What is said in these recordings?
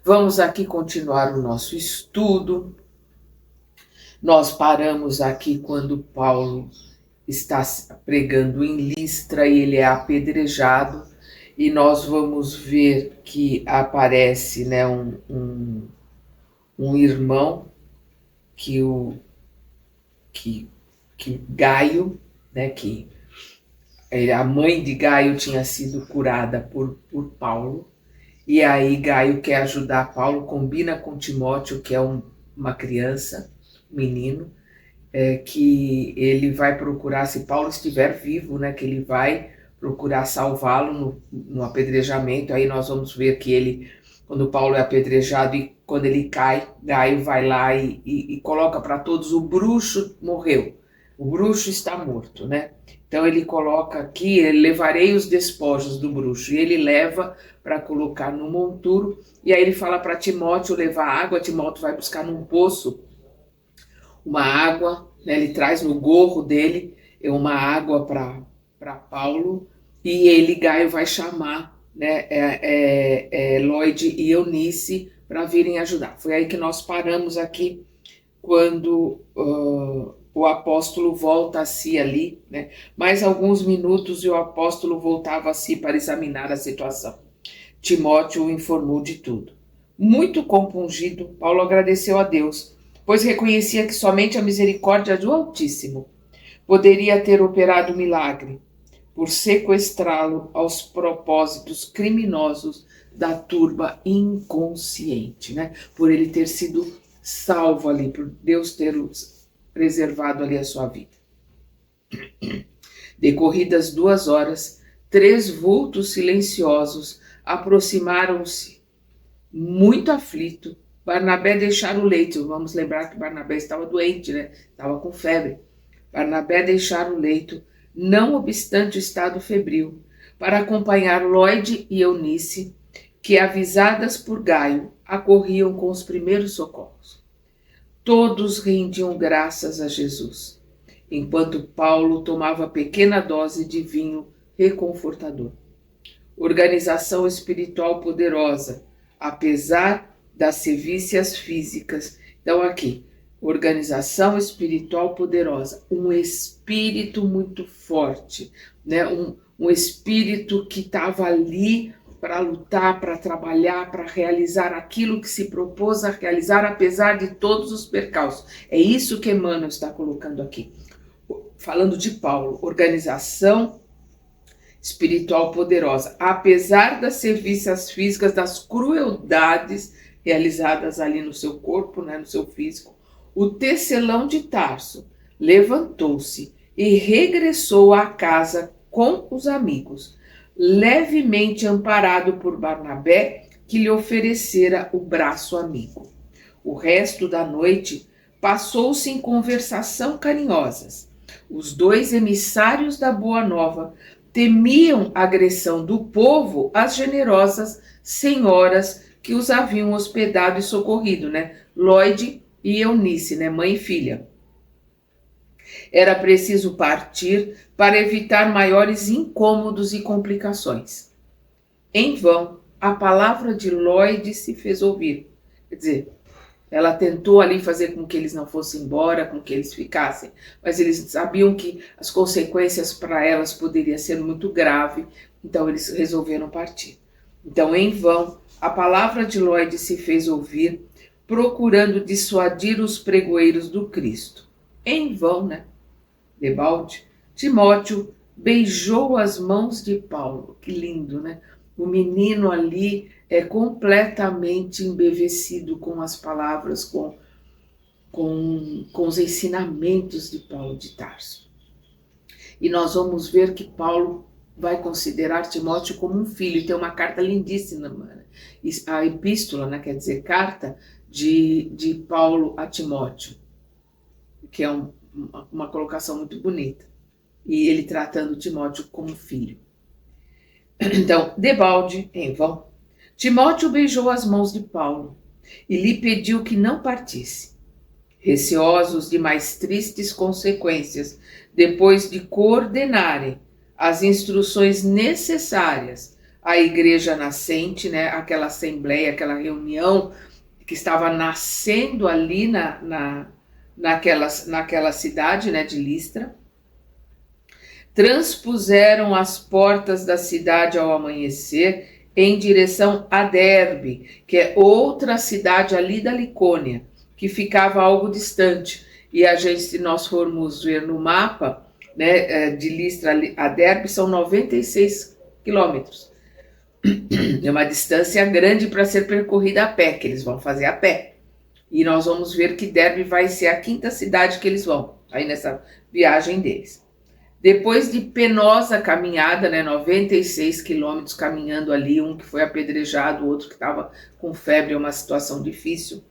Vamos aqui continuar o nosso estudo. Nós paramos aqui quando Paulo está pregando em Listra e ele é apedrejado, e nós vamos ver que aparece, né, um irmão que Gaio, né, que a mãe de Gaio tinha sido curada por Paulo, e aí Gaio quer ajudar Paulo, combina com Timóteo, que é uma criança, menino, que ele vai procurar, se Paulo estiver vivo, né, que ele vai procurar salvá-lo no apedrejamento. Aí nós vamos ver que ele, quando Paulo é apedrejado e quando ele cai, Gaio vai lá e coloca para todos: o bruxo morreu, o bruxo está morto, né? Então ele coloca aqui: levarei os despojos do bruxo, e ele leva para colocar no monturo, e aí ele fala para Timóteo levar água. Timóteo vai buscar num poço uma água, né? Ele traz no gorro dele uma água para Paulo, e ele, Gaio, vai chamar, né, Lloyd e Eunice para virem ajudar. Foi aí que nós paramos aqui, quando o apóstolo volta a si ali, né? Mais alguns minutos e o apóstolo voltava a si para examinar a situação. Timóteo o informou de tudo. Muito compungido, Paulo agradeceu a Deus, pois reconhecia que somente a misericórdia do Altíssimo poderia ter operado o milagre, por sequestrá-lo aos propósitos criminosos da turba inconsciente, né? Por ele ter sido salvo ali, por Deus ter preservado ali a sua vida. Decorridas 2 horas, 3 vultos silenciosos aproximaram-se. Muito aflito, Barnabé deixara o leito. Vamos lembrar que Barnabé estava doente, né? Estava com febre. Barnabé deixara o leito, não obstante o estado febril, para acompanhar Lloyd e Eunice, que, avisadas por Gaio, acorriam com os primeiros socorros. Todos rendiam graças a Jesus, enquanto Paulo tomava pequena dose de vinho reconfortador. Organização espiritual poderosa, apesar das sevícias físicas. Então aqui, organização espiritual poderosa, um espírito muito forte, né? Um espírito que estava ali para lutar, para trabalhar, para realizar aquilo que se propôs a realizar, apesar de todos os percalços. É isso que Emmanuel está colocando aqui. Falando de Paulo, organização espiritual poderosa, apesar das sevícias físicas, das crueldades realizadas ali no seu corpo, né, no seu físico, o tecelão de Tarso levantou-se e regressou à casa com os amigos, levemente amparado por Barnabé, que lhe oferecera o braço amigo. O resto da noite passou-se em conversação carinhosas. Os 2 emissários da Boa Nova temiam a agressão do povo às generosas senhoras que os haviam hospedado e socorrido, né? Lloyd e Eunice, né? Mãe e filha. Era preciso partir para evitar maiores incômodos e complicações. Em vão, a palavra de Lloyd se fez ouvir. Quer dizer, ela tentou ali fazer com que eles não fossem embora, com que eles ficassem, mas eles sabiam que as consequências para elas poderiam ser muito graves, então eles resolveram partir. Então, em vão, a palavra de Lloyd se fez ouvir, procurando dissuadir os pregoeiros do Cristo. Em vão, né? Debalde, Timóteo beijou as mãos de Paulo. Que lindo, né? O menino ali é completamente embevecido com as palavras, com os ensinamentos de Paulo de Tarso. E nós vamos ver que Paulo vai considerar Timóteo como um filho. Tem uma carta lindíssima, mano. A epístola, né, quer dizer, carta de Paulo a Timóteo, que é uma colocação muito bonita. E ele tratando Timóteo como filho. Então, debalde, em vão, Timóteo beijou as mãos de Paulo e lhe pediu que não partisse. Receosos de mais tristes consequências, depois de coordenarem as instruções necessárias a igreja nascente, né, aquela assembleia, aquela reunião que estava nascendo ali naquela cidade, né, de Listra. Transpuseram as portas da cidade ao amanhecer em direção a Derbe, que é outra cidade ali da Licônia, que ficava algo distante. E se nós formos ver no mapa, né, de Listra a Derbe, são 96 quilômetros. É uma distância grande para ser percorrida a pé, que eles vão fazer a pé. E nós vamos ver que Derbe vai ser a quinta cidade que eles vão, aí nessa viagem deles. Depois de penosa caminhada, né, 96 quilômetros caminhando ali, um que foi apedrejado, o outro que estava com febre, uma situação difícil,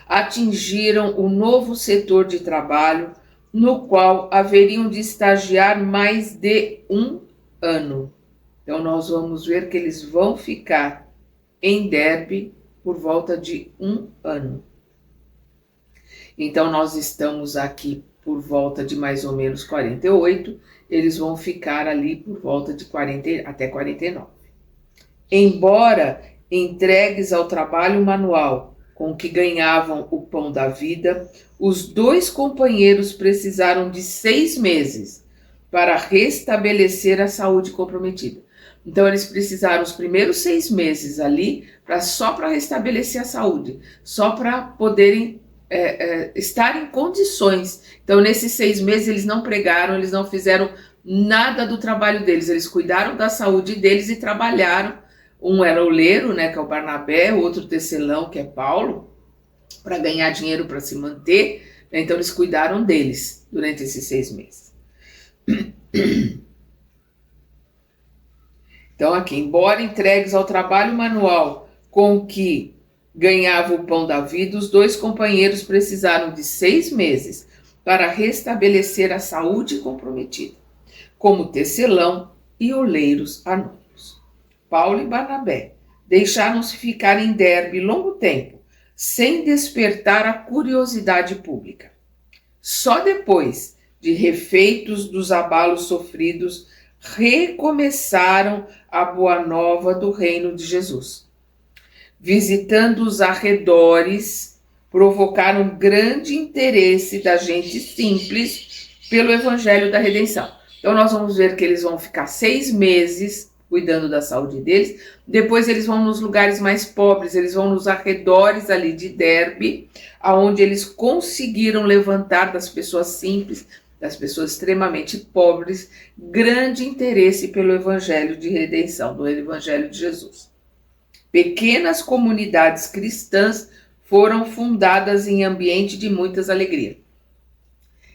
atingiram o novo setor de trabalho, no qual haveriam de estagiar mais de um ano. Então nós vamos ver que eles vão ficar em Derbe por volta de um ano. Então nós estamos aqui por volta de mais ou menos 48, eles vão ficar ali por volta de 40 até 49. Embora entregues ao trabalho manual com que ganhavam o pão da vida, os dois companheiros precisaram de 6 meses para restabelecer a saúde comprometida. Então eles precisaram os primeiros 6 meses ali só para restabelecer a saúde, só para poderem estar em condições. Então nesses 6 meses eles não pregaram, eles não fizeram nada do trabalho deles, eles cuidaram da saúde deles e trabalharam. Um era oleiro, né, que é o Barnabé, o outro tecelão, que é Paulo, para ganhar dinheiro para se manter. Então eles cuidaram deles durante esses 6 meses. Então aqui, embora entregues ao trabalho manual com que ganhava o pão da vida, os dois companheiros precisaram de 6 meses para restabelecer a saúde comprometida, como tecelão e oleiros anônimos. Paulo e Barnabé deixaram-se ficar em Derbe longo tempo, sem despertar a curiosidade pública. Só depois de refeitos dos abalos sofridos, recomeçaram a boa nova do reino de Jesus. Visitando os arredores, provocaram grande interesse da gente simples pelo evangelho da redenção. Então nós vamos ver que eles vão ficar 6 meses cuidando da saúde deles, depois eles vão nos lugares mais pobres, eles vão nos arredores ali de Derbe, aonde eles conseguiram levantar das pessoas simples, das pessoas extremamente pobres, grande interesse pelo evangelho de redenção, do evangelho de Jesus. Pequenas comunidades cristãs foram fundadas em ambiente de muitas alegrias.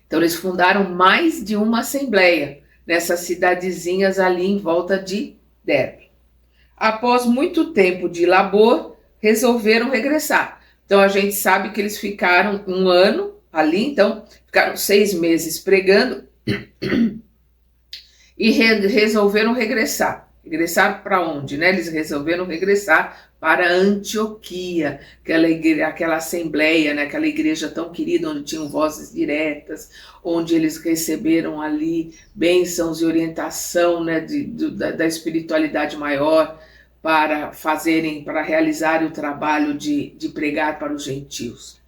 Então eles fundaram mais de uma assembleia nessas cidadezinhas ali em volta de Derbe. Após muito tempo de labor, resolveram regressar. Então a gente sabe que eles ficaram um ano ali, então ficaram 6 meses pregando e resolveram regressar. Regressar para onde, né? Eles resolveram regressar para Antioquia, aquela assembleia, né? Aquela igreja tão querida, onde tinham vozes diretas, onde eles receberam ali bênçãos e orientação, né? Da espiritualidade maior para realizarem o trabalho de pregar para os gentios.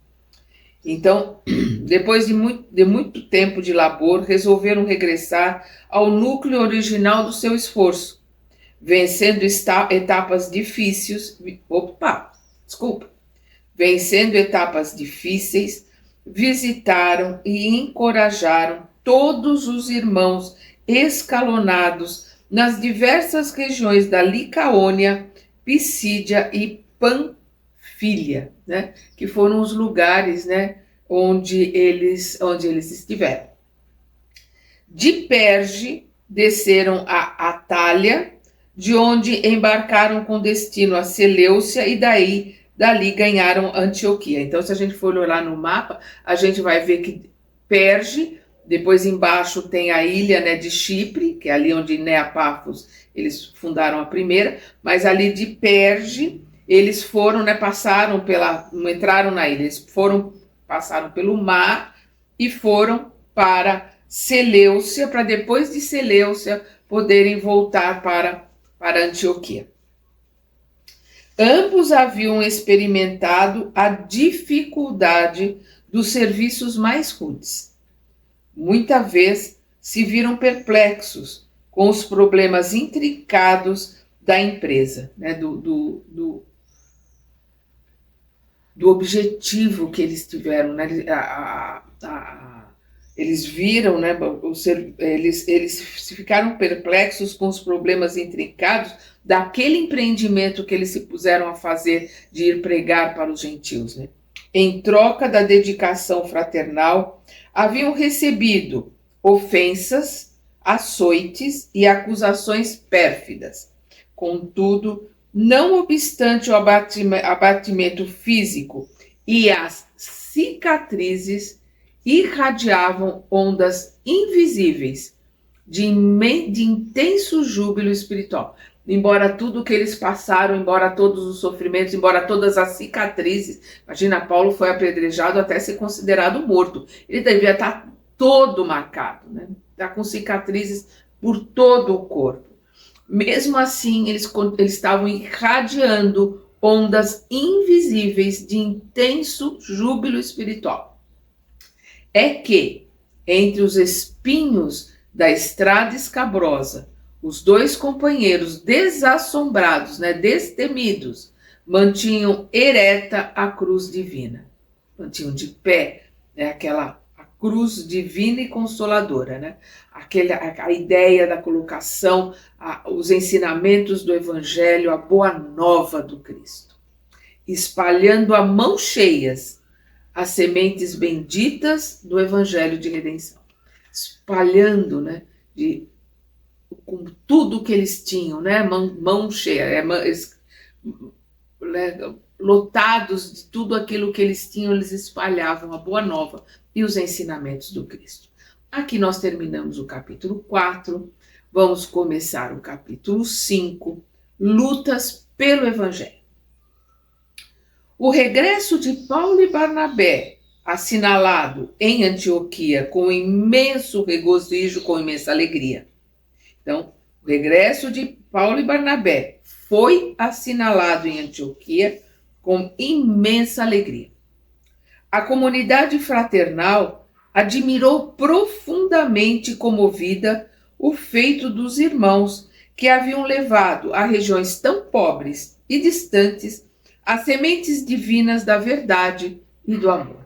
Então, depois de muito tempo de labor, resolveram regressar ao núcleo original do seu esforço, vencendo etapas difíceis, vencendo etapas difíceis, visitaram e encorajaram todos os irmãos escalonados nas diversas regiões da Licaônia, Pisídia e Panfilha, né, que foram os lugares, né, onde eles estiveram. De Perge desceram a Atália, de onde embarcaram com destino a Seleucia e dali ganharam Antioquia. Então, se a gente for olhar no mapa, a gente vai ver que Perge, depois embaixo tem a ilha, né, de Chipre, que é ali onde Neapafos eles fundaram a primeira, mas ali de Perge eles foram, né, entraram na ilha, passaram pelo mar e foram para Seleucia, para depois de Seleucia poderem voltar para para Antioquia. Ambos haviam experimentado a dificuldade dos serviços mais rudes. Muita vez se viram perplexos com os problemas intrincados da empresa, né, do objetivo que eles tiveram, né, eles viram, né, eles ficaram perplexos com os problemas intrincados daquele empreendimento que eles se puseram a fazer de ir pregar para os gentios, né? Em troca da dedicação fraternal, haviam recebido ofensas, açoites e acusações pérfidas. Contudo, não obstante o abatimento físico e as cicatrizes, irradiavam ondas invisíveis de intenso júbilo espiritual. Embora tudo que eles passaram, embora todos os sofrimentos, embora todas as cicatrizes, imagina, Paulo foi apedrejado até ser considerado morto. Ele devia estar todo marcado, né? Está com cicatrizes por todo o corpo. Mesmo assim, eles estavam irradiando ondas invisíveis de intenso júbilo espiritual. É que, entre os espinhos da estrada escabrosa, os dois companheiros desassombrados, né, destemidos, mantinham ereta a cruz divina. Mantinham de pé, né, a cruz divina e consoladora, né? A ideia da colocação, os ensinamentos do Evangelho, a boa nova do Cristo. Espalhando a mãos cheias as sementes benditas do Evangelho de redenção. Espalhando, né, com tudo que eles tinham, né, mão cheia, lotados de tudo aquilo que eles tinham, eles espalhavam a boa nova e os ensinamentos do Cristo. Aqui nós terminamos o capítulo 4, vamos começar o capítulo 5, lutas pelo Evangelho. O regresso de Paulo e Barnabé, assinalado em Antioquia com imenso regozijo, com imensa alegria. Então, o regresso de Paulo e Barnabé foi assinalado em Antioquia com imensa alegria. A comunidade fraternal admirou profundamente comovida o feito dos irmãos que haviam levado a regiões tão pobres e distantes as sementes divinas da verdade e do amor.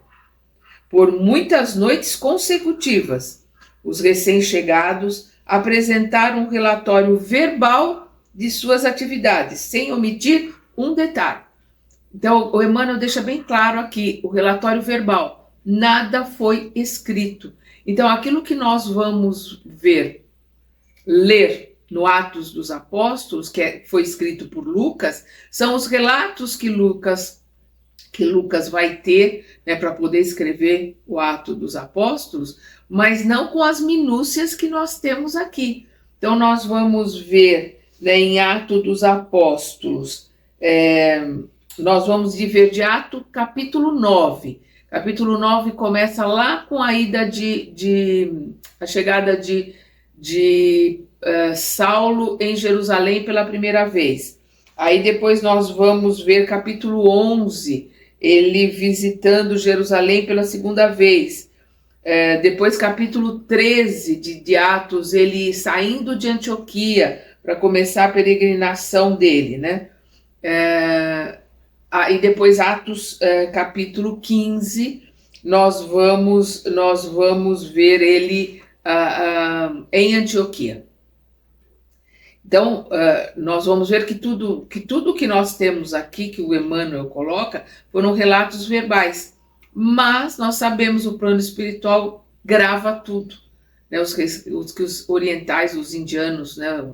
Por muitas noites consecutivas, os recém-chegados apresentaram um relatório verbal de suas atividades, sem omitir um detalhe. Então, o Emmanuel deixa bem claro aqui, o relatório verbal, nada foi escrito. Então, aquilo que nós vamos ler no Atos dos Apóstolos, que foi escrito por Lucas, são os relatos que Lucas vai ter, né, para poder escrever o Ato dos Apóstolos, mas não com as minúcias que nós temos aqui. Então, nós vamos ver, né, em Ato dos Apóstolos, nós vamos ver de Ato capítulo 9. Capítulo 9 começa lá com a ida a chegada de Saulo em Jerusalém pela primeira vez. Aí depois nós vamos ver capítulo 11, ele visitando Jerusalém pela segunda vez. Depois capítulo 13 de Atos, ele saindo de Antioquia para começar a peregrinação dele, né? E depois Atos capítulo 15, nós vamos ver ele em Antioquia. Então, nós vamos ver que tudo que nós temos aqui, que o Emmanuel coloca, foram relatos verbais. Mas nós sabemos, o plano espiritual grava tudo. Né? Os orientais, os indianos, né?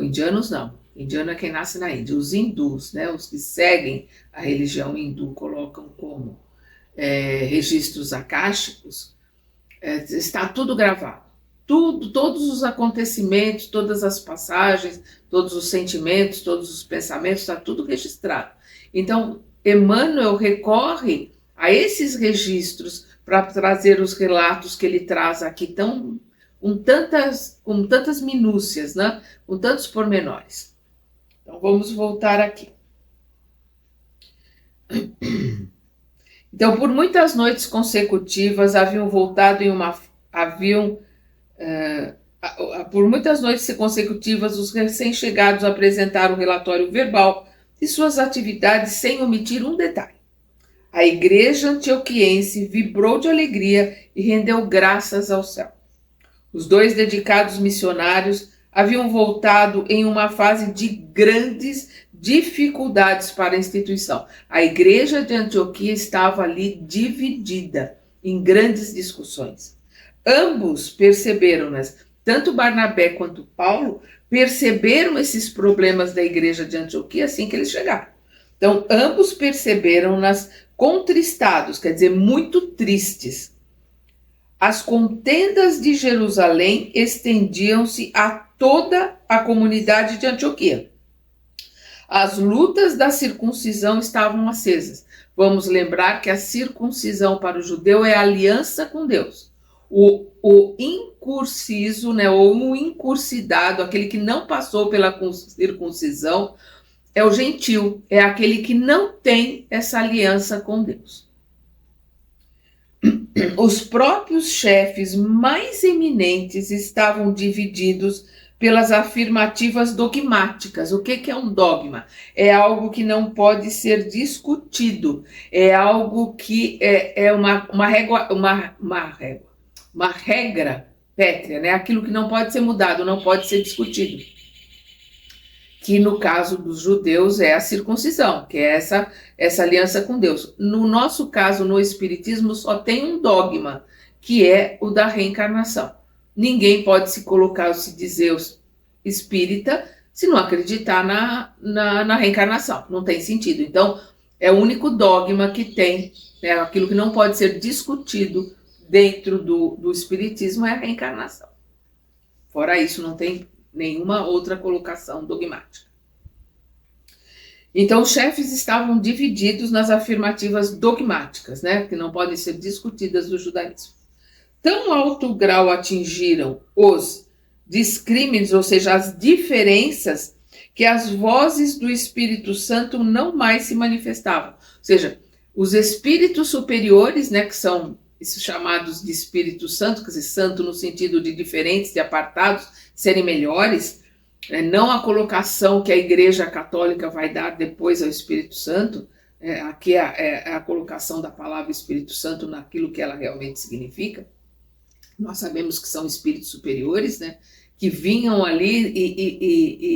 Indianos não. Indiano é quem nasce na Índia. Os hindus, né? Os que seguem a religião hindu, colocam como registros akáshicos, está tudo gravado. Todos os acontecimentos, todas as passagens, todos os sentimentos, todos os pensamentos, está tudo registrado. Então, Emmanuel recorre a esses registros para trazer os relatos que ele traz aqui tão com tantas minúcias, né? Com tantos pormenores. Então vamos voltar aqui. Então, por muitas noites consecutivas por muitas noites consecutivas, os recém-chegados apresentaram o relatório verbal de suas atividades sem omitir um detalhe. A igreja antioquiense vibrou de alegria e rendeu graças ao céu. Os 2 dedicados missionários haviam voltado em uma fase de grandes dificuldades para a instituição. A igreja de Antioquia estava ali dividida em grandes discussões. Ambos perceberam-nas, tanto Barnabé quanto Paulo perceberam esses problemas da igreja de Antioquia assim que eles chegaram. Então, ambos perceberam-nas contristados, quer dizer, muito tristes. As contendas de Jerusalém estendiam-se a toda a comunidade de Antioquia. As lutas da circuncisão estavam acesas. Vamos lembrar que a circuncisão para o judeu é a aliança com Deus. O incursiso, né, ou o incursidado, aquele que não passou pela circuncisão, é o gentil, é aquele que não tem essa aliança com Deus. Os próprios chefes mais eminentes estavam divididos pelas afirmativas dogmáticas. O que é um dogma? É algo que não pode ser discutido, é algo que é uma regra pétrea, né? Aquilo que não pode ser mudado, não pode ser discutido. Que no caso dos judeus é a circuncisão, que é essa aliança com Deus. No nosso caso, no Espiritismo, só tem um dogma, que é o da reencarnação. Ninguém pode se colocar, se dizer espírita, se não acreditar na reencarnação. Não tem sentido. Então, é o único dogma que tem, né, aquilo que não pode ser discutido dentro do Espiritismo é a reencarnação. Fora isso, não tem nenhuma outra colocação dogmática. Então, os chefes estavam divididos nas afirmativas dogmáticas, né, que não podem ser discutidas do judaísmo. Tão alto grau atingiram os discrimes, ou seja, as diferenças, que as vozes do Espírito Santo não mais se manifestavam. Ou seja, os espíritos superiores, né, que são esses chamados de Espírito Santo, quer dizer, santo no sentido de diferentes, de apartados, serem melhores, não a colocação que a Igreja Católica vai dar depois ao Espírito Santo, aqui é a colocação da palavra Espírito Santo naquilo que ela realmente significa. Nós sabemos que são espíritos superiores, né, que vinham ali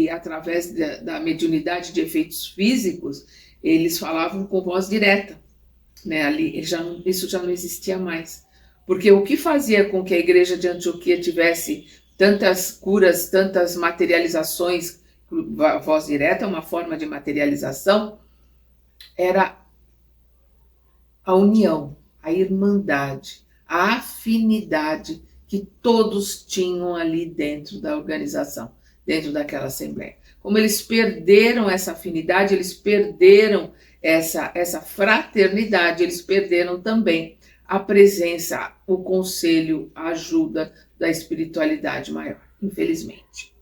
e através da mediunidade de efeitos físicos, eles falavam com voz direta, né, ali isso já não existia mais. Porque o que fazia com que a igreja de Antioquia tivesse tantas curas, tantas materializações, a voz direta é uma forma de materialização, era a união, a irmandade, a afinidade que todos tinham ali dentro da organização, dentro daquela assembleia. Como eles perderam essa afinidade, eles perderam essa fraternidade, eles perderam também a presença, o conselho, a ajuda da espiritualidade maior, infelizmente.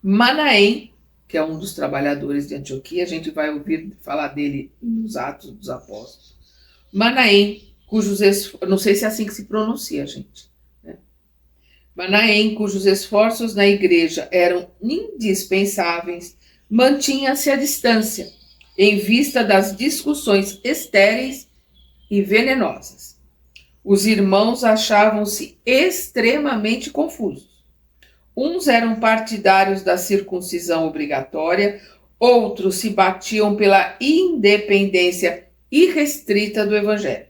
Manaém, que é um dos trabalhadores de Antioquia, a gente vai ouvir falar dele nos Atos dos Apóstolos. Manaém, não sei se é assim que se pronuncia, gente, né? Manaém, cujos esforços na igreja eram indispensáveis, mantinha-se à distância, em vista das discussões estéreis e venenosas. Os irmãos achavam-se extremamente confusos. Uns eram partidários da circuncisão obrigatória, outros se batiam pela independência irrestrita do Evangelho.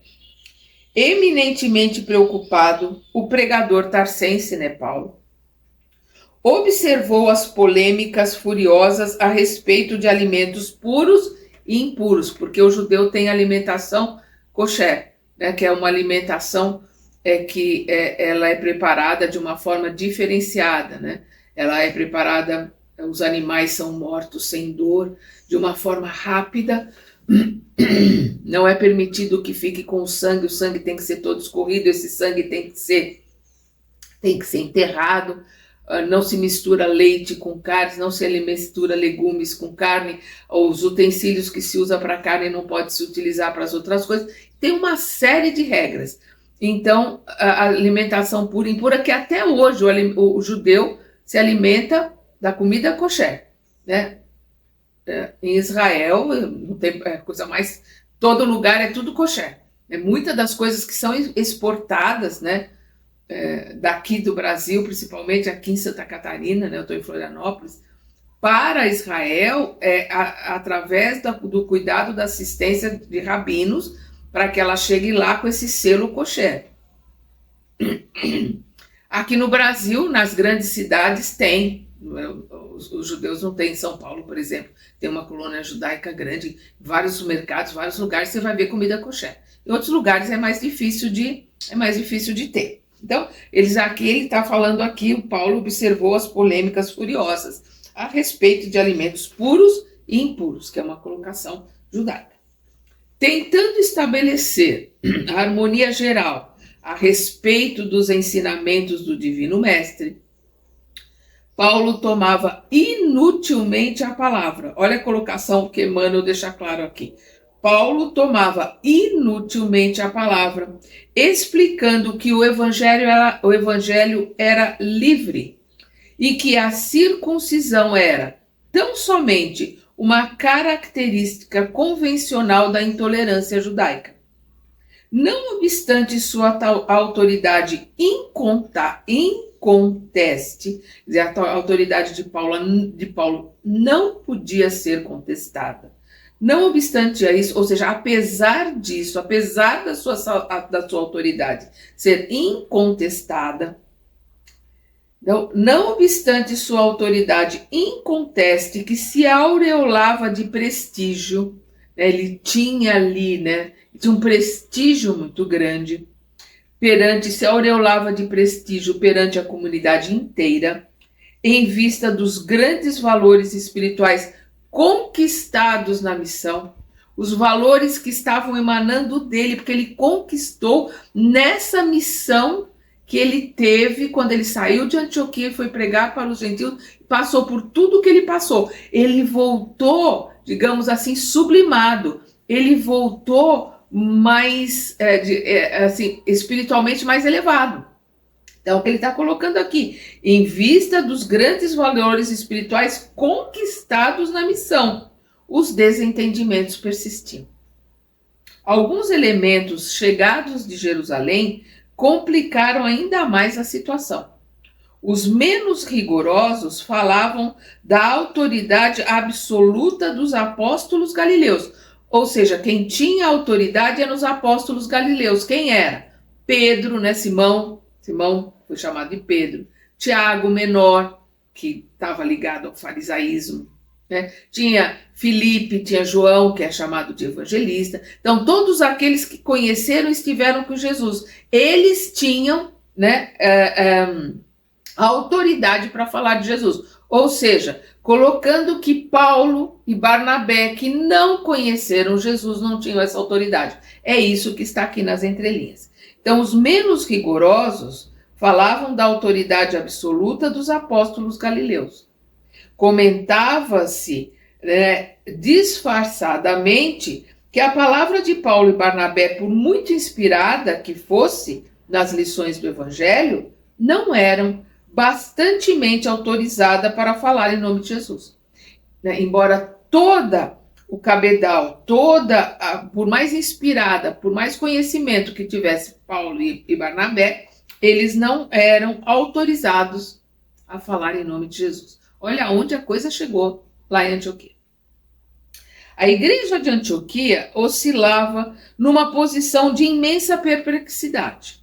Eminentemente preocupado, o pregador tarsense, né, Paulo, observou as polêmicas furiosas a respeito de alimentos puros e impuros, porque o judeu tem alimentação kosher, né, que é uma alimentação ela é preparada de uma forma diferenciada, né? Ela é preparada, os animais são mortos sem dor, de uma forma rápida, Não é permitido que fique com o sangue tem que ser todo escorrido, esse sangue tem que ser enterrado. Não se mistura leite com carne, não se mistura legumes com carne, os utensílios que se usa para carne não pode se utilizar para as outras coisas. Tem uma série de regras. Então, a alimentação pura e impura, que até hoje o judeu se alimenta da comida kosher, né? Em Israel, não tem coisa mais, todo lugar é tudo kosher. Muitas das coisas que são exportadas, né, daqui do Brasil, principalmente aqui em Santa Catarina, né, eu estou em Florianópolis, para Israel, através do cuidado da assistência de rabinos, para que ela chegue lá com esse selo kosher. Aqui no Brasil, nas grandes cidades, tem. Os judeus não têm. Em São Paulo, por exemplo, tem uma colônia judaica grande, vários mercados, vários lugares, você vai ver comida kosher. Em outros lugares é mais difícil de ter. Então, ele está falando aqui, o Paulo observou as polêmicas furiosas a respeito de alimentos puros e impuros, que é uma colocação judaica. Tentando estabelecer a harmonia geral a respeito dos ensinamentos do Divino Mestre, Paulo tomava inutilmente a palavra. Olha a colocação que Emmanuel deixa claro aqui. Paulo tomava inutilmente a palavra, explicando que o evangelho era livre e que a circuncisão era tão somente uma característica convencional da intolerância judaica. Não obstante sua autoridade inconteste, a autoridade de Paulo não podia ser contestada. Não obstante isso, ou seja, apesar disso, apesar da sua autoridade ser incontestada, não obstante sua autoridade inconteste, que se aureolava de prestígio, ele tinha ali, né, tinha um prestígio muito grande, se aureolava de prestígio perante a comunidade inteira, em vista dos grandes valores espirituais conquistados na missão, os valores que estavam emanando dele, porque ele conquistou nessa missão que ele teve quando ele saiu de Antioquia e foi pregar para os gentios, passou por tudo que ele passou. Ele voltou, digamos assim, sublimado. Ele voltou mais, assim, espiritualmente mais elevado. Então, o que ele está colocando aqui, em vista dos grandes valores espirituais conquistados na missão, os desentendimentos persistiam. Alguns elementos chegados de Jerusalém complicaram ainda mais a situação. Os menos rigorosos falavam da autoridade absoluta dos apóstolos galileus, ou seja, quem tinha autoridade eram os apóstolos galileus. Quem era? Pedro, né? Simão foi chamado de Pedro. Tiago, menor, que estava ligado ao farisaísmo, né? Tinha Filipe, tinha João, que é chamado de evangelista. Então, todos aqueles que conheceram estiveram com Jesus. Eles tinham, né, a autoridade para falar de Jesus. Ou seja, colocando que Paulo e Barnabé, que não conheceram Jesus, não tinham essa autoridade. É isso que está aqui nas entrelinhas. Então, os menos rigorosos falavam da autoridade absoluta dos apóstolos galileus. Comentava-se, né, disfarçadamente que a palavra de Paulo e Barnabé, por muito inspirada que fosse nas lições do Evangelho, não eram bastantemente autorizada para falar em nome de Jesus. Embora toda o cabedal, por mais inspirada, por mais conhecimento que tivesse Paulo e Barnabé, eles não eram autorizados a falar em nome de Jesus. Olha onde a coisa chegou lá em Antioquia. A igreja de Antioquia oscilava numa posição de imensa perplexidade.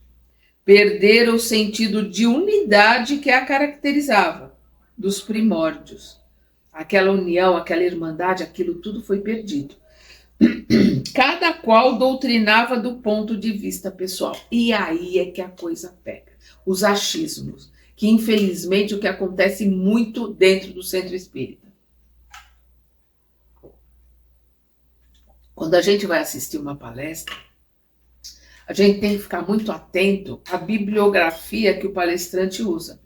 Perdera o sentido de unidade que a caracterizava dos primórdios. Aquela união, aquela irmandade, aquilo tudo foi perdido. Cada qual doutrinava do ponto de vista pessoal. E aí é que a coisa pega. Os achismos, que infelizmente é o que acontece muito dentro do centro espírita. quando a gente vai assistir uma palestra, a gente tem que ficar muito atento à bibliografia que o palestrante usa.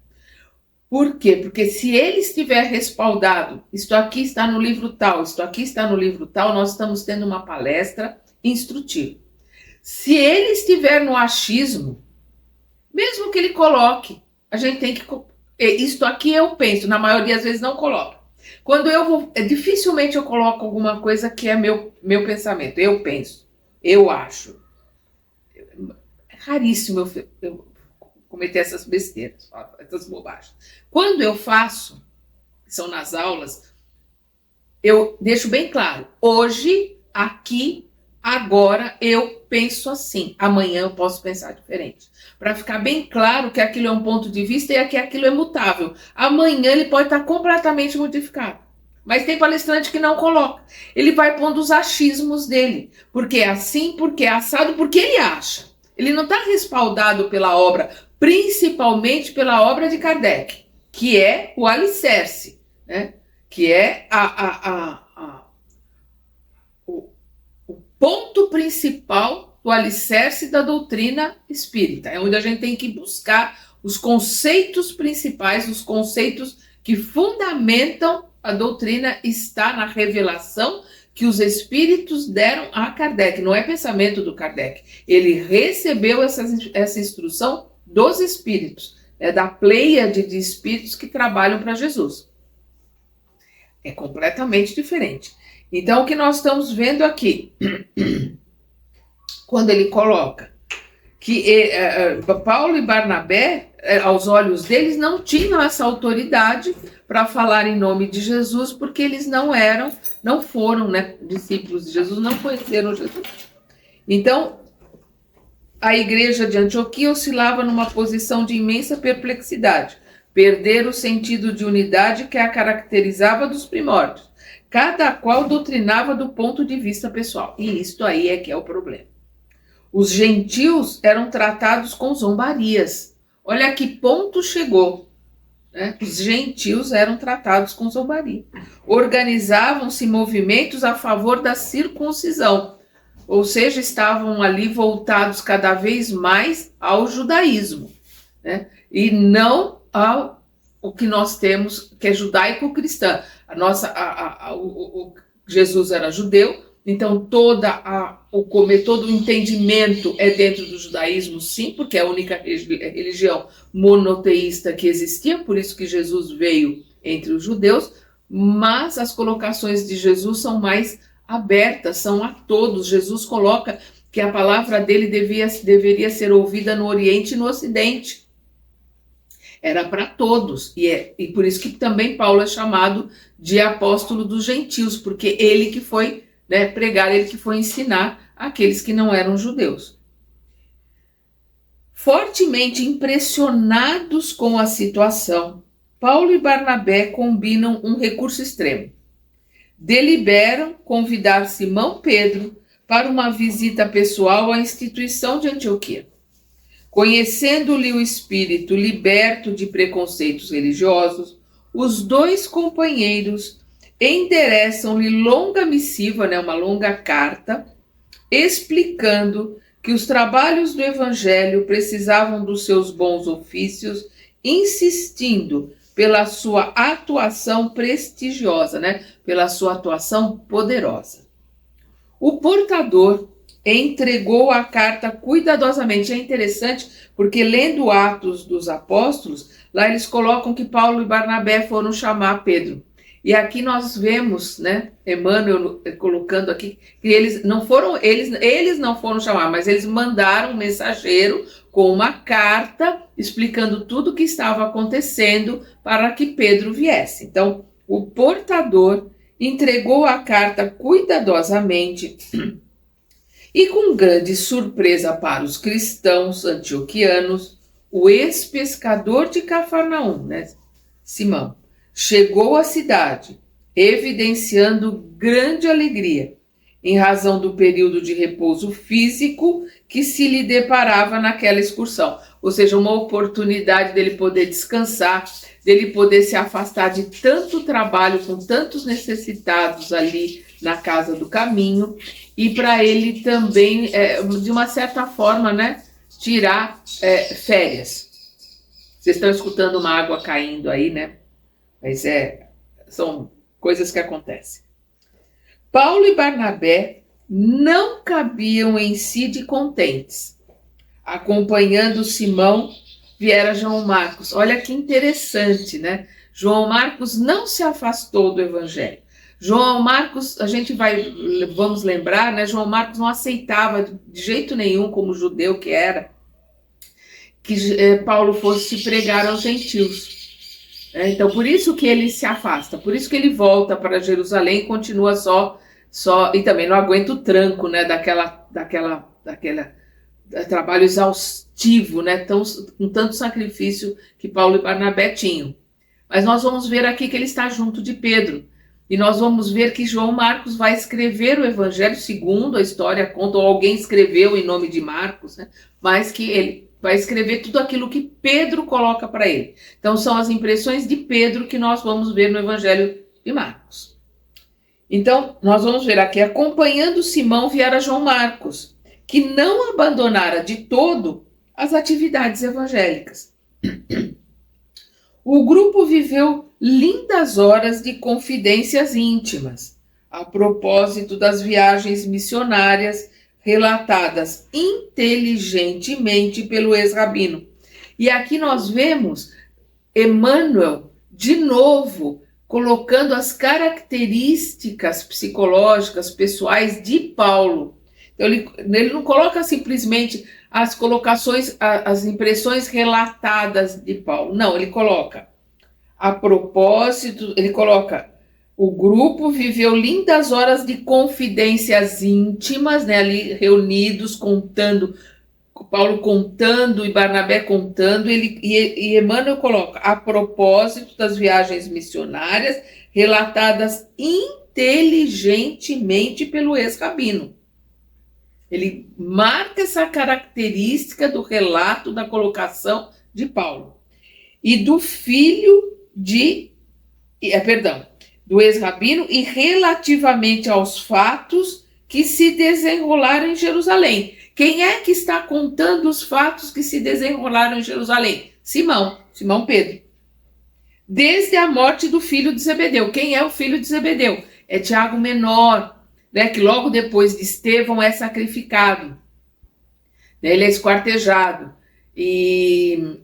Por quê? Porque se ele estiver respaldado, isto aqui está no livro tal, isto aqui está no livro tal, nós estamos tendo uma palestra instrutiva. Se ele estiver no achismo, mesmo que ele coloque, a gente tem que... Isto aqui eu penso, na maioria das vezes não coloco. Quando eu vou... Dificilmente eu coloco alguma coisa que é meu pensamento. Eu penso, eu acho. É raríssimo eu cometer essas besteiras, essas bobagens. Quando eu faço, que são nas aulas, eu deixo bem claro, hoje, aqui, agora, eu penso assim, amanhã eu posso pensar diferente. Para ficar bem claro que aquilo é um ponto de vista e que aquilo é mutável. Amanhã ele pode estar completamente modificado. Mas tem palestrante que não coloca. Ele vai pondo os achismos dele. Porque é assim, porque é assado, porque ele acha. Ele não está respaldado pela obra, principalmente pela obra de Kardec, que é o alicerce, né? Que é o ponto principal do alicerce da doutrina espírita. É onde a gente tem que buscar os conceitos principais, os conceitos que fundamentam a doutrina, está na revelação que os espíritos deram a Kardec. Não é pensamento do Kardec. Ele recebeu essa instrução dos espíritos, da pleiade de espíritos que trabalham para Jesus. É completamente diferente. Então, o que nós estamos vendo aqui, quando ele coloca que Paulo e Barnabé, aos olhos deles, não tinham essa autoridade para falar em nome de Jesus, porque eles não foram, né, discípulos de Jesus, não conheceram Jesus. Então, a igreja de Antioquia oscilava numa posição de imensa perplexidade, perder o sentido de unidade que a caracterizava dos primórdios. Cada qual doutrinava do ponto de vista pessoal. E isto aí é que é o problema. Os gentios eram tratados com zombarias. Olha a que ponto chegou, né? Os gentios eram tratados com zombaria. Organizavam-se movimentos a favor da circuncisão, ou seja, estavam ali voltados cada vez mais ao judaísmo, né? E não ao o que nós temos, que é judaico-cristã. Jesus era judeu, então todo o entendimento é dentro do judaísmo, sim, porque é a única religião monoteísta que existia, por isso que Jesus veio entre os judeus, mas as colocações de Jesus são mais abertas, são a todos. Jesus coloca que a palavra dele deveria ser ouvida no Oriente e no Ocidente. Era para todos, e por isso que também Paulo é chamado de apóstolo dos gentios, porque ele que foi, né, pregar, ele que foi ensinar aqueles que não eram judeus. Fortemente impressionados com a situação, Paulo e Barnabé combinam um recurso extremo. Deliberam convidar Simão Pedro para uma visita pessoal à instituição de Antioquia. Conhecendo-lhe o espírito liberto de preconceitos religiosos, os dois companheiros endereçam-lhe longa missiva, né, uma longa carta, explicando que os trabalhos do evangelho precisavam dos seus bons ofícios, insistindo pela sua atuação prestigiosa, né, pela sua atuação poderosa. O portador entregou a carta cuidadosamente. É interessante porque, lendo Atos dos Apóstolos, lá eles colocam que Paulo e Barnabé foram chamar Pedro. E aqui nós vemos, né, Emmanuel colocando aqui, que eles não foram chamar, mas eles mandaram um mensageiro com uma carta explicando tudo o que estava acontecendo para que Pedro viesse. Então, o portador entregou a carta cuidadosamente e, com grande surpresa para os cristãos antioquianos, o ex-pescador de Cafarnaum, né, Simão, chegou à cidade, evidenciando grande alegria, em razão do período de repouso físico que se lhe deparava naquela excursão. Ou seja, uma oportunidade dele poder descansar, dele poder se afastar de tanto trabalho com tantos necessitados ali na casa do caminho, e para ele também, de uma certa forma, né, tirar férias. Vocês estão escutando uma água caindo aí, né? Mas são coisas que acontecem. Paulo e Barnabé não cabiam em si de contentes. Acompanhando Simão, viera João Marcos. Olha que interessante, né? João Marcos não se afastou do evangelho. João Marcos, vamos lembrar, né? João Marcos não aceitava de jeito nenhum, como judeu que era, que Paulo fosse pregar aos gentios. Então, por isso que ele se afasta, por isso que ele volta para Jerusalém e continua só, e também não aguenta o tranco, né, daquela trabalho exaustivo, né, com tanto sacrifício que Paulo e Barnabé tinham. Mas nós vamos ver aqui que ele está junto de Pedro, e nós vamos ver que João Marcos vai escrever o evangelho segundo a história conta, ou alguém escreveu em nome de Marcos, né, mas que ele vai escrever tudo aquilo que Pedro coloca para ele. Então são as impressões de Pedro que nós vamos ver no evangelho de Marcos. Então nós vamos ver aqui, acompanhando Simão viera João Marcos, que não abandonara de todo as atividades evangélicas. O grupo viveu lindas horas de confidências íntimas, a propósito das viagens missionárias relatadas inteligentemente pelo ex-rabino. E aqui nós vemos Emmanuel, de novo, colocando as características psicológicas, pessoais de Paulo. Então, ele não coloca simplesmente as colocações, as impressões relatadas de Paulo. Não, ele coloca, a propósito, ele coloca, o grupo viveu lindas horas de confidências íntimas, né, ali reunidos, contando, Paulo contando e Barnabé contando, e Emmanuel coloca, a propósito das viagens missionárias relatadas inteligentemente pelo ex-rabino. Ele marca essa característica do relato da colocação de Paulo. E do filho do ex-rabino, e relativamente aos fatos que se desenrolaram em Jerusalém. Quem é que está contando os fatos que se desenrolaram em Jerusalém? Simão Pedro. Desde a morte do filho de Zebedeu. Quem é o filho de Zebedeu? É Tiago menor, né, que logo depois de Estevão é sacrificado. Ele é esquartejado e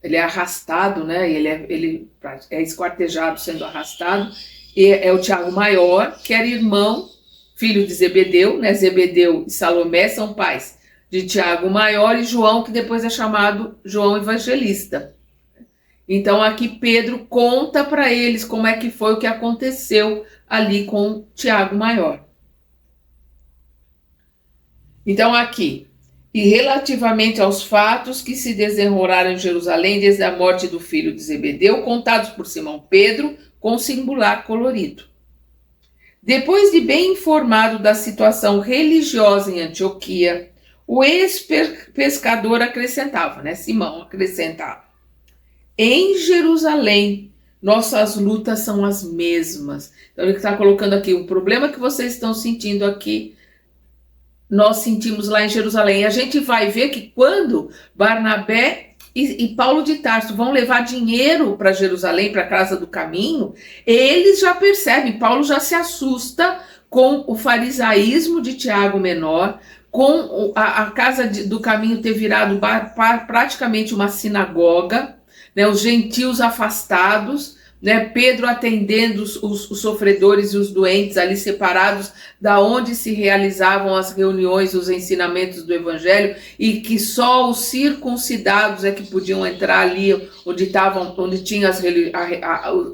ele é arrastado, né? Ele é esquartejado sendo arrastado. E é o Tiago maior, que era irmão, filho de Zebedeu, né? Zebedeu e Salomé são pais de Tiago maior e João, que depois é chamado João Evangelista. Então aqui Pedro conta para eles como é que foi o que aconteceu ali com Tiago maior. Então aqui, e relativamente aos fatos que se desenrolaram em Jerusalém desde a morte do filho de Zebedeu, contados por Simão Pedro com singular colorido. Depois de bem informado da situação religiosa em Antioquia, o ex-pescador acrescentava, né? Simão acrescentava, em Jerusalém, nossas lutas são as mesmas. Então ele está colocando aqui, o problema que vocês estão sentindo aqui, nós sentimos lá em Jerusalém. E a gente vai ver que quando Barnabé e Paulo de Tarso vão levar dinheiro para Jerusalém, para a casa do caminho, eles já percebem, Paulo já se assusta com o farisaísmo de Tiago menor, com a casa do caminho ter virado praticamente uma sinagoga, né, os gentios afastados, né, Pedro atendendo os sofredores e os doentes ali separados da onde se realizavam as reuniões, os ensinamentos do evangelho, e que só os circuncidados é que podiam entrar ali onde tinha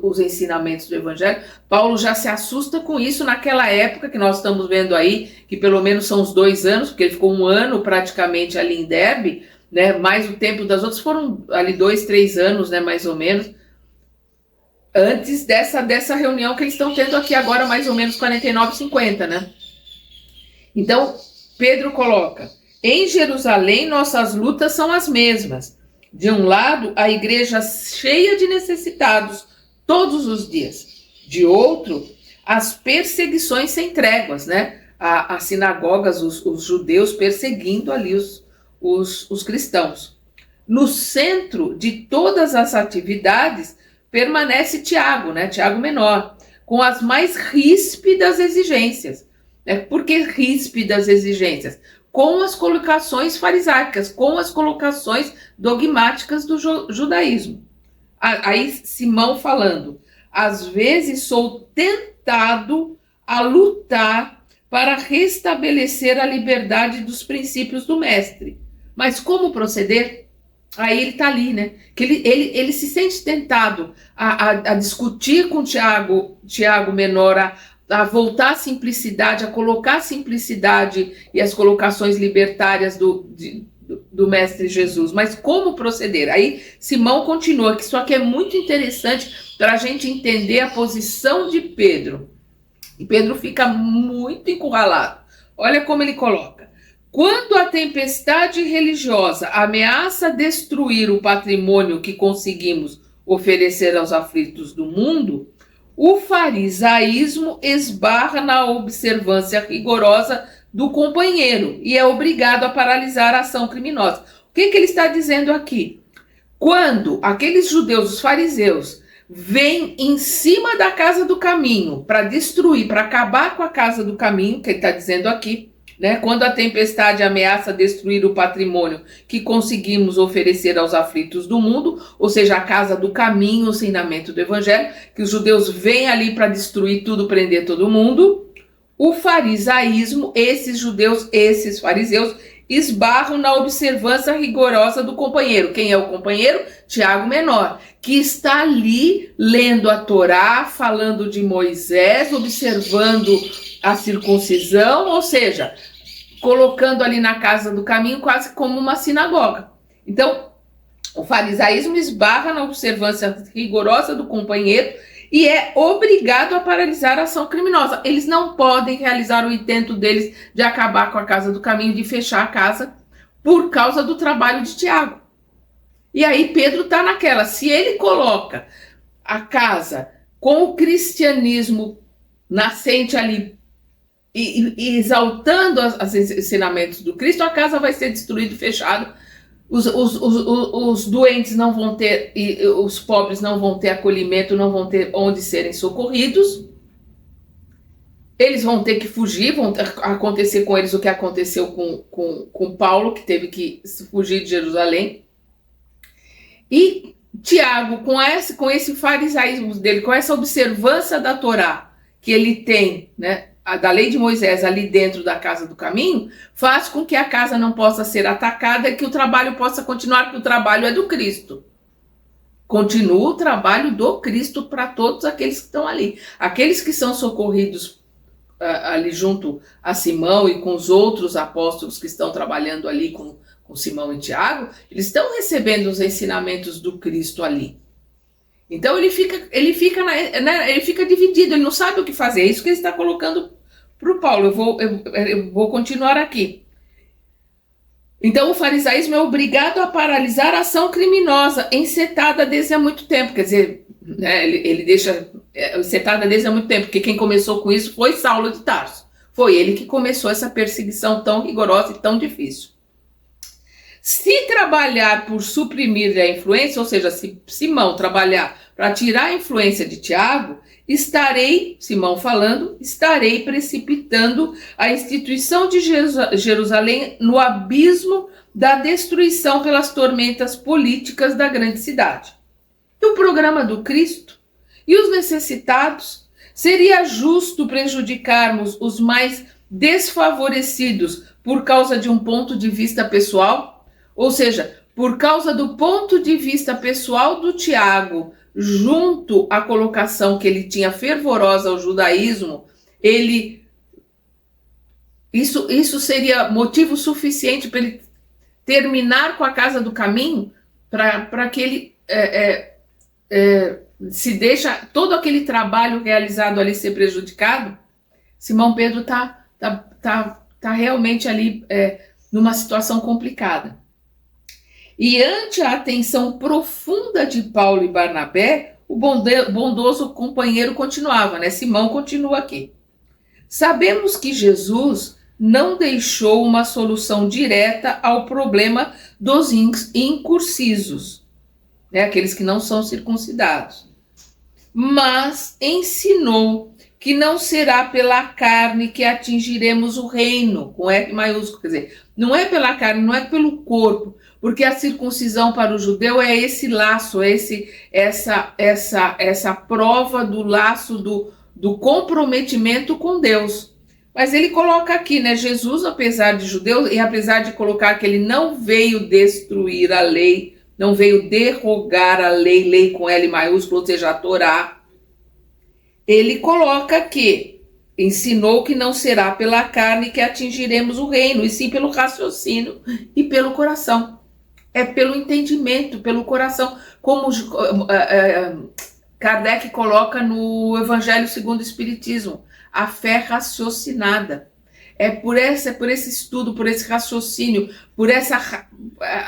os ensinamentos do evangelho. Paulo já se assusta com isso naquela época que nós estamos vendo aí, que pelo menos são os 2 anos, porque ele ficou 1 ano praticamente ali em Derbe, né, mais o tempo das outras foram ali 2, 3 anos, né, mais ou menos, antes dessa reunião que eles estão tendo aqui agora, mais ou menos 49, 50, né? Então, Pedro coloca, em Jerusalém nossas lutas são as mesmas. De um lado, a igreja cheia de necessitados todos os dias. De outro, as perseguições sem tréguas, né? As sinagogas, os judeus perseguindo ali os cristãos. No centro de todas as atividades permanece Tiago, né? Tiago menor, com as mais ríspidas exigências. Por que ríspidas exigências? Com as colocações farisaicas, com as colocações dogmáticas do judaísmo. Aí Simão falando, às vezes sou tentado a lutar para restabelecer a liberdade dos princípios do mestre. Mas como proceder? Aí ele está ali, né? Que ele se sente tentado a discutir com Tiago menor, a voltar à simplicidade, a colocar a simplicidade e as colocações libertárias do Mestre Jesus. Mas como proceder? Aí Simão continua, que isso aqui é muito interessante para a gente entender a posição de Pedro. E Pedro fica muito encurralado. Olha como ele coloca. Quando a tempestade religiosa ameaça destruir o patrimônio que conseguimos oferecer aos aflitos do mundo, o farisaísmo esbarra na observância rigorosa do companheiro e é obrigado a paralisar a ação criminosa. O que ele está dizendo aqui? Quando aqueles judeus, os fariseus, vêm em cima da casa do caminho para destruir, para acabar com a casa do caminho, que ele está dizendo aqui, né? Quando a tempestade ameaça destruir o patrimônio que conseguimos oferecer aos aflitos do mundo, ou seja, a casa do caminho, o ensinamento do evangelho, que os judeus vêm ali para destruir tudo, prender todo mundo, o farisaísmo, esses judeus, esses fariseus, esbarram na observância rigorosa do companheiro. Quem é o companheiro? Tiago menor, que está ali lendo a Torá, falando de Moisés, observando a circuncisão, ou seja, colocando ali na casa do caminho quase como uma sinagoga. Então, o farisaísmo esbarra na observância rigorosa do companheiro e é obrigado a paralisar a ação criminosa. Eles não podem realizar o intento deles de acabar com a casa do caminho, de fechar a casa, por causa do trabalho de Tiago. E aí Pedro está naquela, se ele coloca a casa com o cristianismo nascente ali, e exaltando os ensinamentos do Cristo, a casa vai ser destruída e fechada. Os doentes não vão ter, os pobres não vão ter acolhimento, não vão ter onde serem socorridos. Eles vão ter que fugir, acontecer com eles o que aconteceu com Paulo, que teve que fugir de Jerusalém. E Tiago, com esse farisaísmo dele, com essa observância da Torá que ele tem, né, da lei de Moisés ali dentro da casa do caminho, faz com que a casa não possa ser atacada e que o trabalho possa continuar, porque o trabalho é do Cristo. Continua o trabalho do Cristo para todos aqueles que estão ali. Aqueles que são socorridos ali junto a Simão e com os outros apóstolos que estão trabalhando ali com Simão e Tiago, eles estão recebendo os ensinamentos do Cristo ali. Então ele fica dividido, ele não sabe o que fazer. É isso que ele está colocando para o Paulo. Eu vou continuar aqui. Então o farisaísmo é obrigado a paralisar a ação criminosa encetada desde há muito tempo. Quer dizer, né, ele deixa encetada desde há muito tempo, porque quem começou com isso foi Saulo de Tarso. Foi ele que começou essa perseguição tão rigorosa e tão difícil. Se trabalhar por suprimir a influência, ou seja, se Simão trabalhar para tirar a influência de Tiago, Simão falando, estarei precipitando a instituição de Jerusalém no abismo da destruição pelas tormentas políticas da grande cidade. E o programa do Cristo? E os necessitados? Seria justo prejudicarmos os mais desfavorecidos por causa de um ponto de vista pessoal? Ou seja, por causa do ponto de vista pessoal do Tiago, junto à colocação que ele tinha fervorosa ao judaísmo, isso seria motivo suficiente para ele terminar com a casa do caminho, para que ele se deixa todo aquele trabalho realizado ali ser prejudicado. Simão Pedro está realmente ali numa situação complicada. E ante a atenção profunda de Paulo e Barnabé, o bondoso companheiro continuava, né? Simão continua aqui. Sabemos que Jesus não deixou uma solução direta ao problema dos incircuncisos, né? Aqueles que não são circuncidados, mas ensinou que não será pela carne que atingiremos o reino, com R maiúsculo, quer dizer, não é pela carne, não é pelo corpo, porque a circuncisão para o judeu é esse laço, essa prova do laço do comprometimento com Deus. Mas ele coloca aqui, né, Jesus, apesar de judeu, e apesar de colocar que ele não veio destruir a lei, não veio derrogar a lei, lei com L maiúsculo, ou seja, a Torá, ele coloca que ensinou que não será pela carne que atingiremos o reino, e sim pelo raciocínio e pelo coração. É pelo entendimento, pelo coração, como Kardec coloca no Evangelho segundo o Espiritismo, a fé raciocinada. É por esse estudo, por esse raciocínio, por essa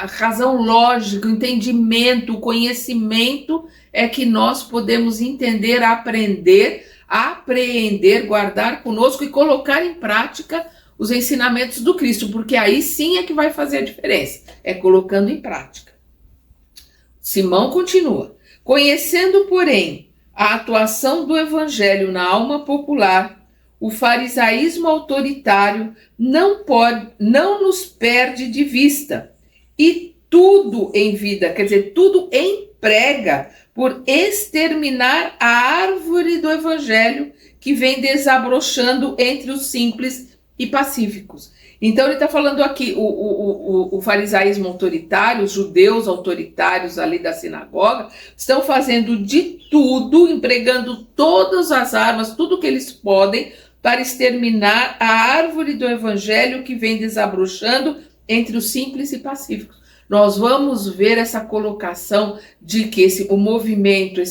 razão lógica, o entendimento, o conhecimento, é que nós podemos entender, aprender, apreender, guardar conosco e colocar em prática os ensinamentos do Cristo, porque aí sim é que vai fazer a diferença, é colocando em prática. Simão continua. Conhecendo, porém, a atuação do Evangelho na alma popular, o farisaísmo autoritário não nos perde de vista, e tudo em vida, quer dizer, tudo emprega por exterminar a árvore do Evangelho que vem desabrochando entre os simples e pacíficos. Então ele está falando aqui, o farisaísmo autoritário, os judeus autoritários ali da sinagoga, estão fazendo de tudo, empregando todas as armas, tudo que eles podem, para exterminar a árvore do evangelho que vem desabrochando entre os simples e pacíficos. Nós vamos ver essa colocação de que esse movimento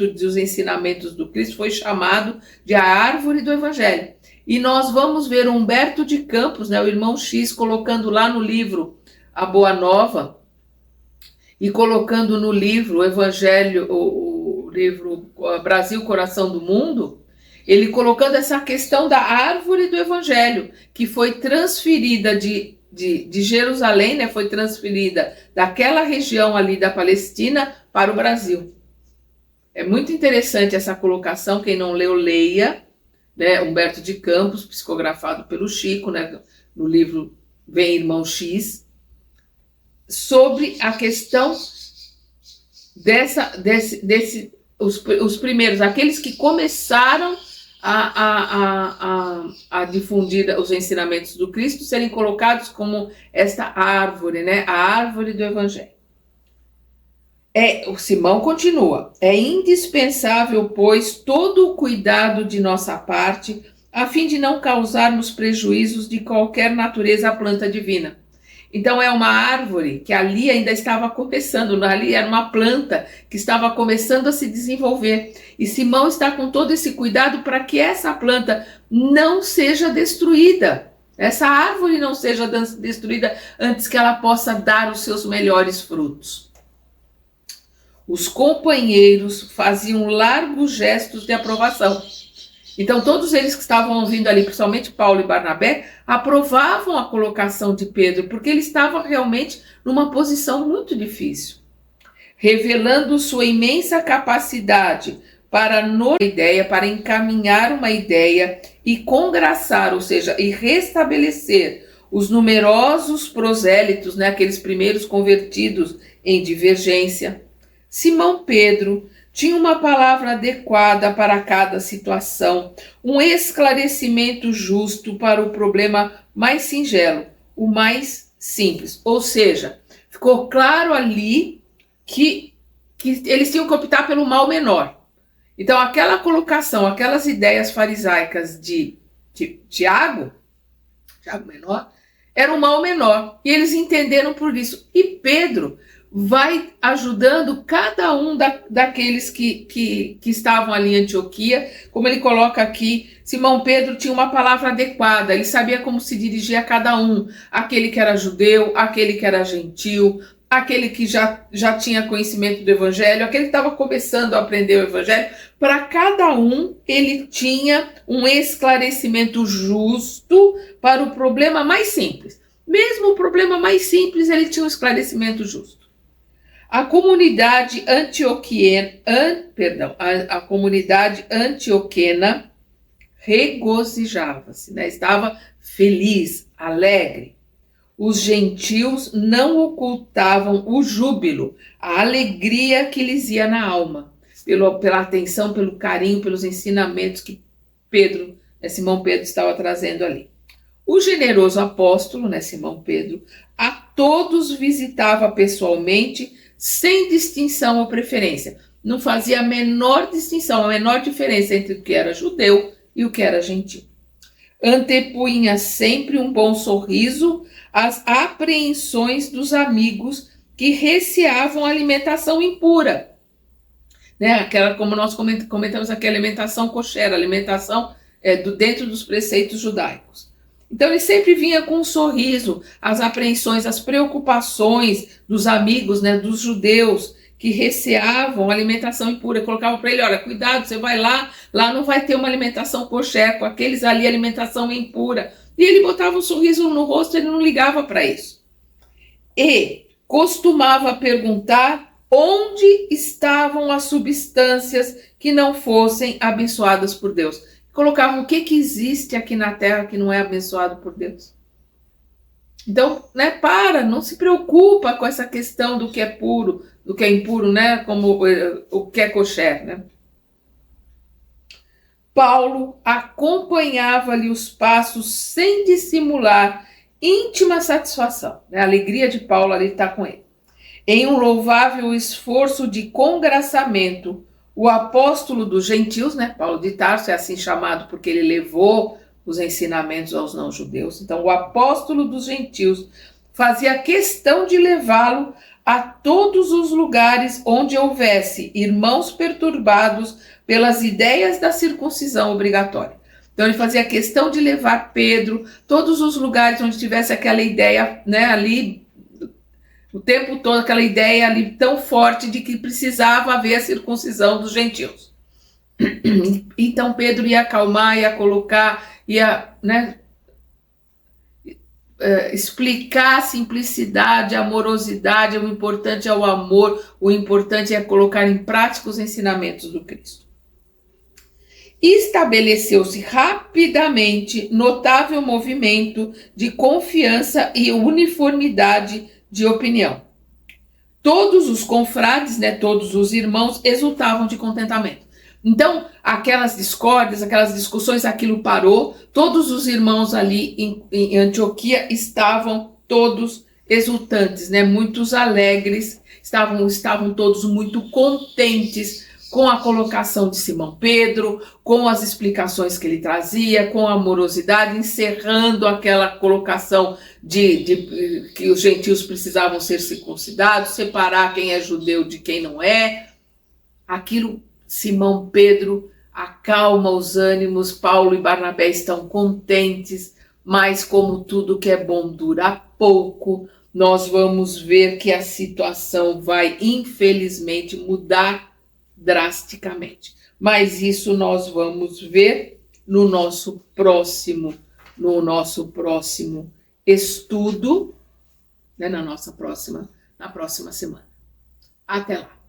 dos ensinamentos do Cristo foi chamado de a árvore do evangelho. E nós vamos ver Humberto de Campos, né, o irmão X, colocando lá no livro A Boa Nova e colocando no livro o Evangelho, o livro Brasil, Coração do Mundo, ele colocando essa questão da árvore do Evangelho, que foi transferida de Jerusalém, né, foi transferida daquela região ali da Palestina para o Brasil. É muito interessante essa colocação, quem não leu, leia. Né, Humberto de Campos, psicografado pelo Chico, né, no livro Vem Irmão X, sobre a questão os primeiros, aqueles que começaram a difundir os ensinamentos do Cristo, serem colocados como esta árvore, né, a árvore do Evangelho. O Simão continua. É indispensável, pois, todo o cuidado de nossa parte, a fim de não causarmos prejuízos de qualquer natureza à planta divina. Então é uma árvore que ali ainda estava começando, ali era uma planta que estava começando a se desenvolver. E Simão está com todo esse cuidado para que essa planta não seja destruída. Essa árvore não seja destruída antes que ela possa dar os seus melhores frutos. Os companheiros faziam largos gestos de aprovação. Então, todos eles que estavam ouvindo ali, principalmente Paulo e Barnabé, aprovavam a colocação de Pedro, porque ele estava realmente numa posição muito difícil. Revelando sua imensa capacidade para encaminhar uma ideia e congraçar, ou seja, e restabelecer os numerosos prosélitos, né, aqueles primeiros convertidos em divergência. Simão Pedro tinha uma palavra adequada para cada situação, um esclarecimento justo para o problema mais singelo, o mais simples. Ou seja, ficou claro ali que eles tinham que optar pelo mal menor. Então, aquela colocação, aquelas ideias farisaicas de Tiago menor, era um mal menor. E eles entenderam por isso. E Pedro vai ajudando cada um daqueles que estavam ali em Antioquia. Como ele coloca aqui, Simão Pedro tinha uma palavra adequada, ele sabia como se dirigir a cada um, aquele que era judeu, aquele que era gentil, aquele que já tinha conhecimento do evangelho, aquele que estava começando a aprender o evangelho. Para cada um, ele tinha um esclarecimento justo para o problema mais simples. Mesmo o problema mais simples, ele tinha um esclarecimento justo. A comunidade antioquena regozijava-se, né? Estava feliz, alegre. Os gentios não ocultavam o júbilo, a alegria que lhes ia na alma, pela atenção, pelo carinho, pelos ensinamentos que Simão Pedro estava trazendo ali. O generoso apóstolo, Simão Pedro, a todos visitava pessoalmente, sem distinção ou preferência. Não fazia a menor distinção, a menor diferença entre o que era judeu e o que era gentio. Antepunha sempre um bom sorriso às apreensões dos amigos que receavam alimentação impura. Aquela, como nós comentamos aqui, alimentação kosher, alimentação dentro dos preceitos judaicos. Então ele sempre vinha com um sorriso, as apreensões, as preocupações dos amigos, dos judeus, que receavam alimentação impura. Colocavam para ele, olha, cuidado, você vai lá não vai ter uma alimentação kosher, com aqueles ali, alimentação impura. E ele botava um sorriso no rosto, ele não ligava para isso. E costumava perguntar onde estavam as substâncias que não fossem abençoadas por Deus. Colocavam o que existe aqui na terra que não é abençoado por Deus. Então, não se preocupa com essa questão do que é puro, do que é impuro, como o que é kosher, Paulo acompanhava-lhe os passos sem dissimular íntima satisfação. A alegria de Paulo ali está com ele. Em um louvável esforço de congraçamento, o apóstolo dos gentios, Paulo de Tarso é assim chamado porque ele levou os ensinamentos aos não-judeus. Então, o apóstolo dos gentios fazia questão de levá-lo a todos os lugares onde houvesse irmãos perturbados pelas ideias da circuncisão obrigatória. Então, ele fazia questão de levar Pedro a todos os lugares onde tivesse aquela ideia, ali, o tempo todo, aquela ideia ali tão forte de que precisava haver a circuncisão dos gentios. Então, Pedro ia acalmar, ia colocar, ia, explicar a simplicidade, a amorosidade, o importante é o amor, o importante é colocar em prática os ensinamentos do Cristo. Estabeleceu-se rapidamente notável movimento de confiança e uniformidade de opinião. Todos os confrades, todos os irmãos exultavam de contentamento. Então, aquelas discórdias, aquelas discussões, aquilo parou. Todos os irmãos ali em Antioquia estavam todos exultantes, muitos alegres, estavam todos muito contentes com a colocação de Simão Pedro, com as explicações que ele trazia, com a amorosidade, encerrando aquela colocação de que os gentios precisavam ser circuncidados, separar quem é judeu de quem não é. Aquilo, Simão Pedro acalma os ânimos, Paulo e Barnabé estão contentes, mas como tudo que é bom dura pouco, nós vamos ver que a situação vai, infelizmente, mudar drasticamente. Mas isso nós vamos ver no nosso próximo estudo, na próxima semana. Até lá.